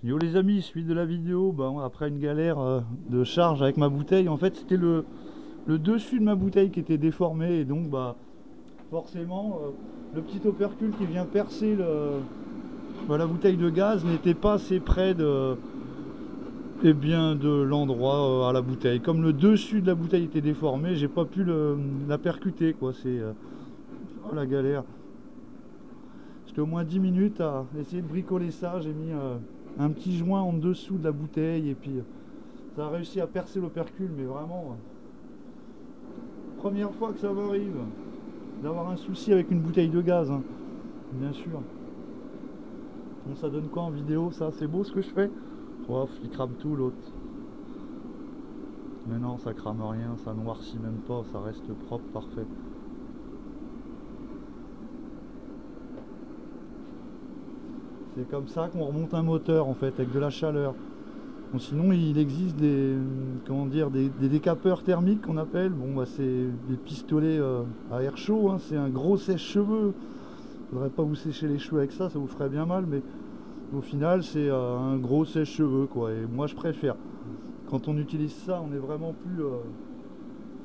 Yo les amis, suite de la vidéo, après une galère de charge avec ma bouteille, en fait c'était le dessus de ma bouteille qui était déformé et donc forcément le petit opercule qui vient percer la bouteille de gaz n'était pas assez près de l'endroit à la bouteille. Comme le dessus de la bouteille était déformé, j'ai pas pu la percuter quoi, c'est oh, la galère. J'étais au moins 10 minutes à essayer de bricoler ça, j'ai mis un petit joint en dessous de la bouteille et puis ça a réussi à percer l'opercule, mais vraiment, première fois que ça m'arrive d'avoir un souci avec une bouteille de gaz, hein, bien sûr. Bon, ça donne quoi en vidéo ça? C'est beau ce que je fais? Oh, il crame tout l'autre. Mais non, ça crame rien, ça noircit même pas, ça reste propre, parfait. C'est comme ça qu'on remonte un moteur en fait, avec de la chaleur. Bon, sinon il existe des, comment dire, des décapeurs thermiques qu'on appelle. Bon c'est des pistolets à air chaud, hein. C'est un gros sèche-cheveux. Faudrait pas vous sécher les cheveux avec ça, ça vous ferait bien mal, mais au final c'est un gros sèche-cheveux quoi. Et moi je préfère. Quand on utilise ça, on est vraiment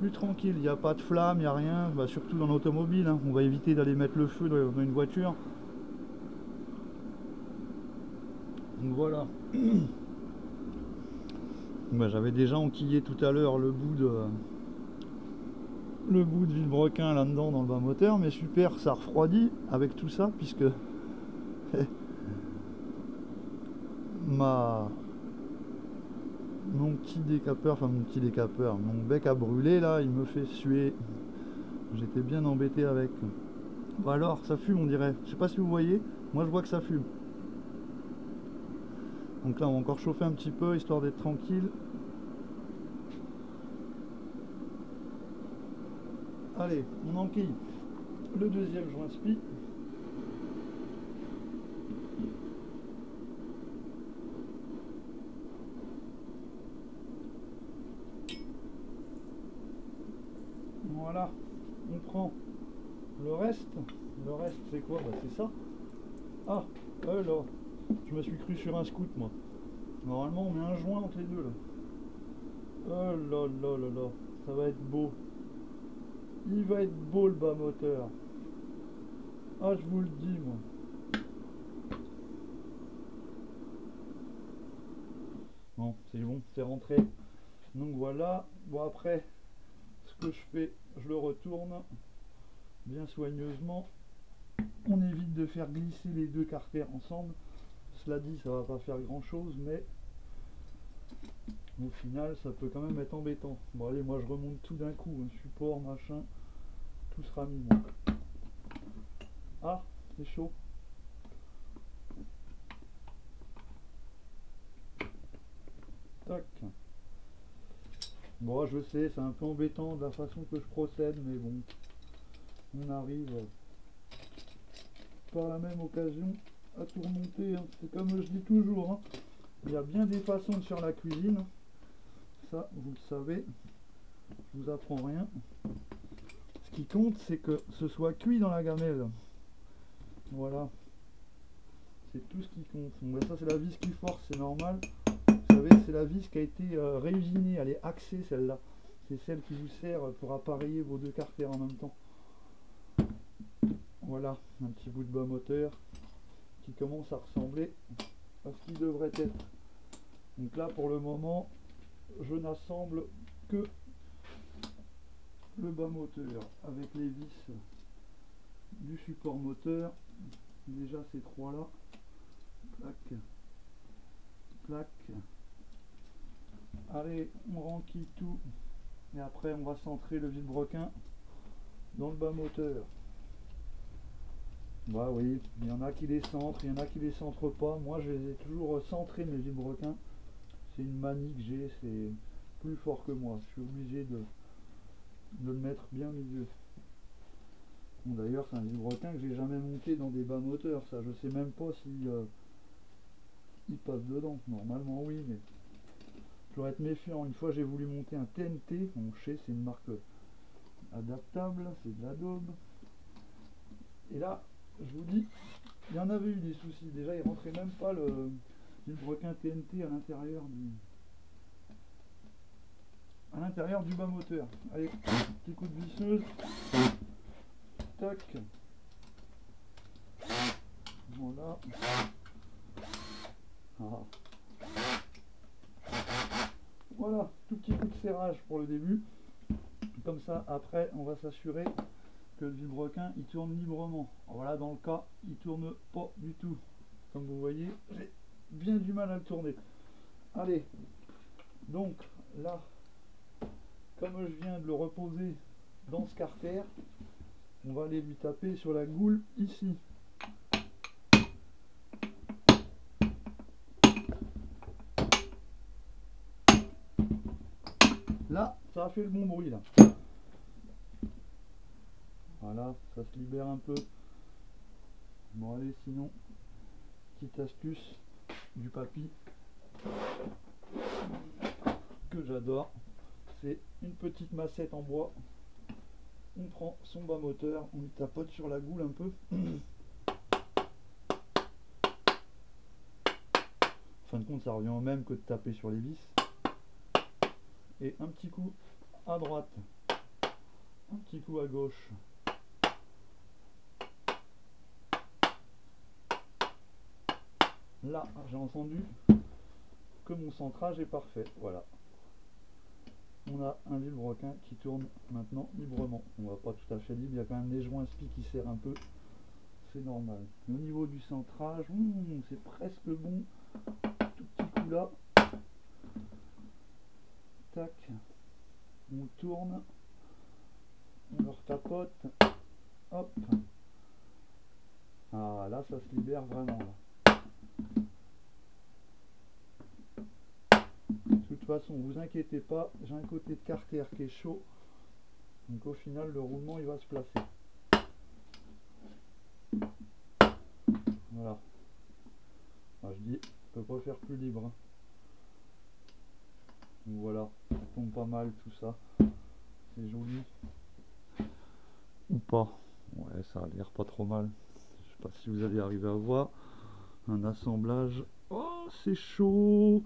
plus tranquille. Il n'y a pas de flamme, il n'y a rien. Surtout dans l'automobile, hein. On va éviter d'aller mettre le feu dans une voiture. Donc voilà. J'avais déjà enquillé tout à l'heure le bout de vilebrequin là-dedans dans le bas moteur, mais super, ça refroidit avec tout ça puisque ma mon petit décapeur, mon bec à brûler là, il me fait suer. J'étais bien embêté avec. Bon alors, ça fume on dirait. Je sais pas si vous voyez, moi je vois que ça fume. Donc là on va encore chauffer un petit peu histoire d'être tranquille. Allez, on enquille le deuxième joint spi. Voilà, on prend le reste. Le reste c'est quoi? C'est ça. Ah, là, je me suis cru sur un scoot moi. Normalement on met un joint entre les deux là. Oh là là là là, ça va être beau. Il va être beau le bas moteur. Ah je vous le dis moi. Bon, c'est bon, c'est rentré. Donc voilà. Bon après, ce que je fais, je le retourne bien soigneusement. On évite de faire glisser les deux carters ensemble. Cela dit, ça va pas faire grand chose, mais au final, ça peut quand même être embêtant. Bon allez, moi je remonte tout d'un coup, un support, machin, tout sera mis moi. Ah, c'est chaud. Tac. Bon, je sais, c'est un peu embêtant de la façon que je procède, mais bon, on arrive par la même occasion à tout remonter, hein. C'est comme je dis toujours, hein. Il y a bien des façons de faire la cuisine. Ça, vous le savez, je vous apprends rien. Ce qui compte, c'est que ce soit cuit dans la gamelle. Voilà. C'est tout ce qui compte. Donc, ça, c'est la vis qui force, c'est normal. Vous savez, c'est la vis qui a été réusinée. Elle est axée, celle-là. C'est celle qui vous sert pour appareiller vos deux carters en même temps. Voilà, un petit bout de bas moteur qui commence à ressembler à ce qu'il devrait être. Donc là, pour le moment, je n'assemble que le bas moteur avec les vis du support moteur. Déjà ces trois là, clac, clac. Allez, on renquille tout et après on va centrer le vilebrequin dans le bas moteur. Bah oui, il y en a qui les centrent, il y en a qui les centrent pas. Moi je les ai toujours centrés mes vilebrequins. C'est une manie que j'ai, c'est plus fort que moi. Je suis obligé de le mettre bien au milieu. Bon, d'ailleurs c'est un vilebrequin que j'ai jamais monté dans des bas moteurs, ça je sais même pas si il passe dedans. Normalement oui, mais je dois être méfiant. Une fois j'ai voulu monter un TNT, bon je sais c'est une marque adaptable, c'est de l'Adobe. Et là, je vous dis, il y en avait eu des soucis. Déjà il rentrait même pas vilebrequin TNT à l'intérieur du bas moteur. Allez, petit coup de visseuse. Tac. Voilà. Ah. Voilà, tout petit coup de serrage pour le début. Comme ça, après, on va s'assurer que le vilebrequin il tourne librement. Voilà, dans le cas, il tourne pas du tout. Comme vous voyez, j'ai bien du mal à le tourner. Allez, donc là, comme je viens de le reposer dans ce carter, on va aller lui taper sur la goule ici. Là, ça a fait le bon bruit là. Voilà, ça se libère un peu. Bon allez, sinon, petite astuce du papy que j'adore, c'est une petite massette en bois. On prend son bas moteur, on lui tapote sur la goule un peu. En fin de compte, ça revient au même que de taper sur les vis. Et un petit coup à droite, un petit coup à gauche. Là, j'ai entendu que mon centrage est parfait. Voilà. On a un vilebrequin qui tourne maintenant librement. On va pas tout à fait libre, il y a quand même des joints spi qui serrent un peu. C'est normal. Mais au niveau du centrage, c'est presque bon. Tout petit coup là. Tac. On tourne. On leur tapote. Hop. Ah là, ça se libère vraiment là. De toute façon, vous inquiétez pas, j'ai un côté de carter qui est chaud. Donc au final, le roulement il va se placer. Voilà. Ah, je dis, on peut pas faire plus libre. Hein. Donc voilà, ça tombe pas mal tout ça. C'est joli. Ou pas. Ouais, ça a l'air pas trop mal. Je sais pas si vous allez arriver à voir. Un assemblage. Oh, c'est chaud.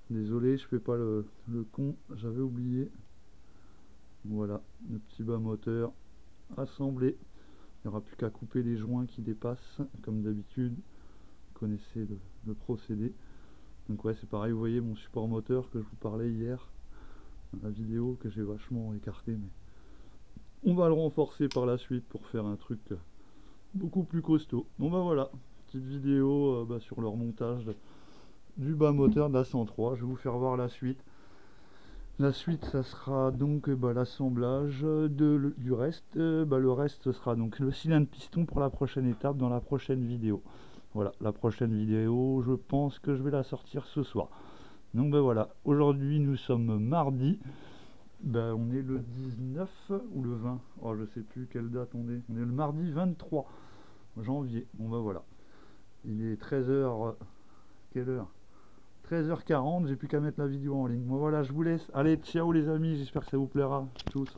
Désolé, je fais pas le con, j'avais oublié. Voilà, le petit bas moteur assemblé. Il n'y aura plus qu'à couper les joints qui dépassent, comme d'habitude. Vous connaissez le procédé. Donc ouais, c'est pareil, vous voyez mon support moteur que je vous parlais hier dans la vidéo, que j'ai vachement écarté, mais on va le renforcer par la suite pour faire un truc beaucoup plus costaud. Bon bah voilà, petite vidéo sur le remontage du bas moteur de la 103. Je vais vous faire voir la suite. La suite, ça sera donc l'assemblage du reste. Le reste, ce sera donc le cylindre piston pour la prochaine étape dans la prochaine vidéo. Voilà, la prochaine vidéo, je pense que je vais la sortir ce soir. Donc voilà, aujourd'hui nous sommes mardi. On est le 19 ou le 20. Oh, je sais plus quelle date on est. On est le mardi 23 janvier. Bon voilà. Il est 13h. Quelle heure? 13h40, j'ai plus qu'à mettre la vidéo en ligne. Bon voilà, je vous laisse. Allez, ciao les amis, j'espère que ça vous plaira tous.